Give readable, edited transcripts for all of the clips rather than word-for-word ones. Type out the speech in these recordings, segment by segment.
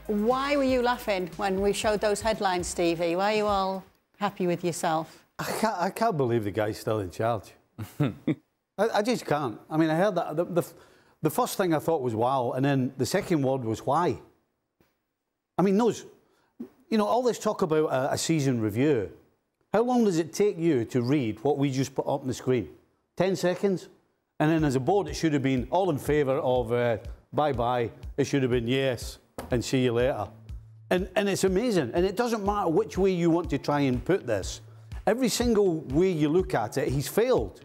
Why were you laughing when we showed those headlines, Stevie? Why are you all happy with yourself? I can't believe the guy's still in charge. I just can't. I mean, I heard that. The first thing I thought was wow, and then the second word was why. I mean, all this talk about a season review. How long does it take you to read what we just put up on the screen? 10 seconds? And then as a board, it should have been all in favour of bye-bye. It should have been yes and see you later. And it's amazing. And it doesn't matter which way you want to try and put this. Every single way you look at it, he's failed.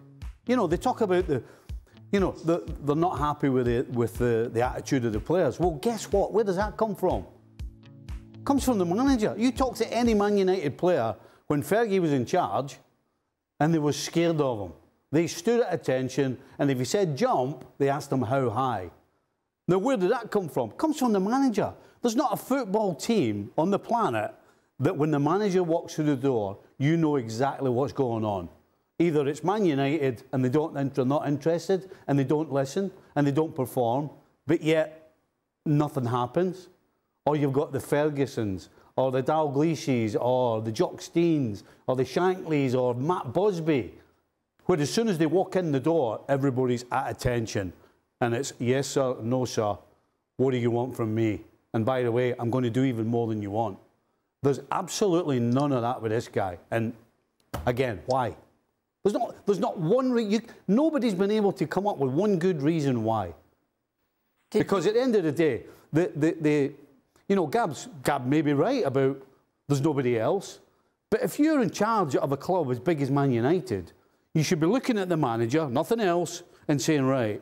You know, they talk about they're not happy with the attitude of the players. Well, guess what? Where does that come from? It comes from the manager. You talk to any Man United player when Fergie was in charge and they were scared of him. They stood at attention, and if he said jump, they asked him how high. Now, where did that come from? It comes from the manager. There's not a football team on the planet that when the manager walks through the door, you know exactly what's going on. Either it's Man United and they're not interested and they don't listen and they don't perform, but yet nothing happens. Or you've got the Fergusons or the Dalgliishs or the Jock Steens or the Shankleys or Matt Busby, where as soon as they walk in the door, everybody's at attention. And it's yes, sir, no, sir. What do you want from me? And by the way, I'm going to do even more than you want. There's absolutely none of that with this guy. And again, why? There's not one reason. Nobody's been able to come up with one good reason why. Because at the end of the day, Gab may be right about there's nobody else. But if you're in charge of a club as big as Man United, you should be looking at the manager, nothing else, and saying, right,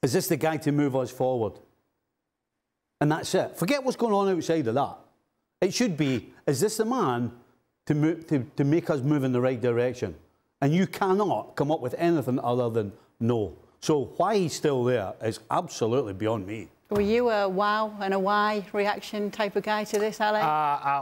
is this the guy to move us forward? And that's it. Forget what's going on outside of that. It should be, is this the man to make us move in the right direction? And you cannot come up with anything other than no. So why he's still there is absolutely beyond me. Were you a wow and a why reaction type of guy to this, Alex?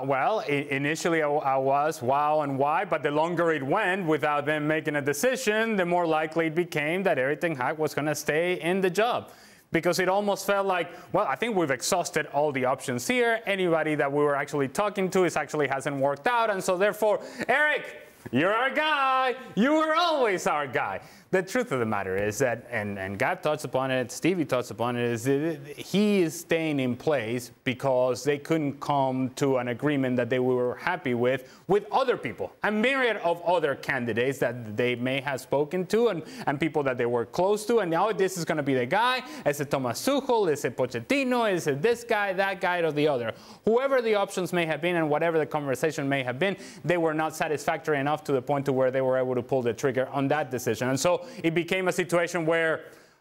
Well, initially I was wow and why, but the longer it went without them making a decision, the more likely it became that Erik Ten Hag was going to stay in the job. Because it almost felt like, well, I think we've exhausted all the options here. Anybody that we were actually talking to hasn't worked out. And so therefore, Erik, you're our guy. You were always our guy. The truth of the matter is that, and Gab touched upon it, Stevie touched upon it, is that he is staying in place because they couldn't come to an agreement that they were happy with other people. A myriad of other candidates that they may have spoken to and people that they were close to. And now this is going to be the guy. Is it Thomas Tuchel? Is it Pochettino? Is it this guy, that guy, or the other? Whoever the options may have been and whatever the conversation may have been, they were not satisfactory enough to the point to where they were able to pull the trigger on that decision. And so it became a situation where,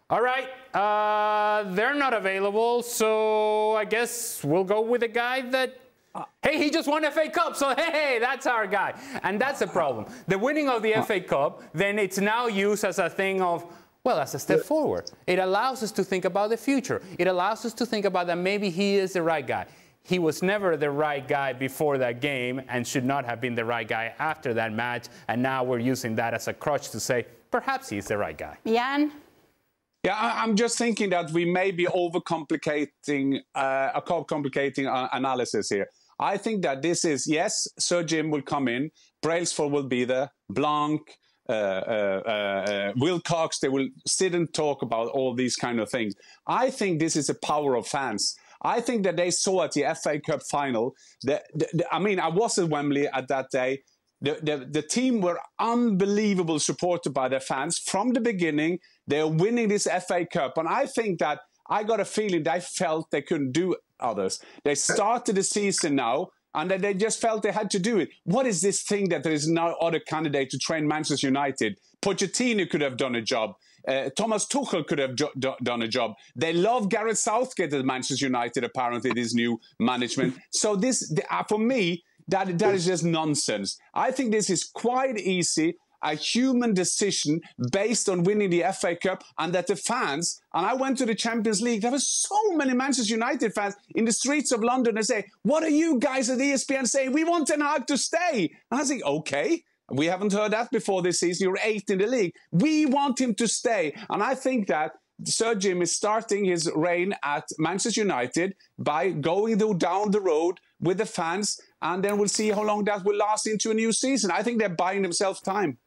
all right, they're not available, so I guess we'll go with a guy that, hey, he just won FA Cup, so hey, that's our guy. And that's the problem. The winning of the FA Cup, then it's now used as a thing of, well, as a step forward. It allows us to think about the future. It allows us to think about that maybe he is the right guy. He was never the right guy before that game and should not have been the right guy after that match. And now we're using that as a crutch to say, perhaps he's the right guy. Jan? Yeah, I'm just thinking that we may be overcomplicating analysis here. I think that this is, yes, Sir Jim will come in, Brailsford will be there, Blanc, Wilcox, they will sit and talk about all these kind of things. I think this is the power of fans. I think that they saw at the FA Cup final, I mean, I was at Wembley at that day. The team were unbelievable supported by their fans from the beginning. They're winning this FA Cup. And I think that I got a feeling they felt they couldn't do others. They started the season now and they just felt they had to do it. What is this thing that there is no other candidate to train Manchester United? Pochettino could have done a job. Thomas Tuchel could have done a job. They love Gareth Southgate at Manchester United, apparently, this new management. So this, for me, that is just nonsense. I think this is quite easy, a human decision based on winning the FA Cup, and that the fans, and I went to the Champions League, there were so many Manchester United fans in the streets of London that say, what are you guys at ESPN saying? We want Ten Hag to stay. And I think, okay, we haven't heard that before this season. You're 8th in the league. We want him to stay. And I think that Sir Jim is starting his reign at Manchester United by going down the road with the fans, and then we'll see how long that will last into a new season. I think they're buying themselves time.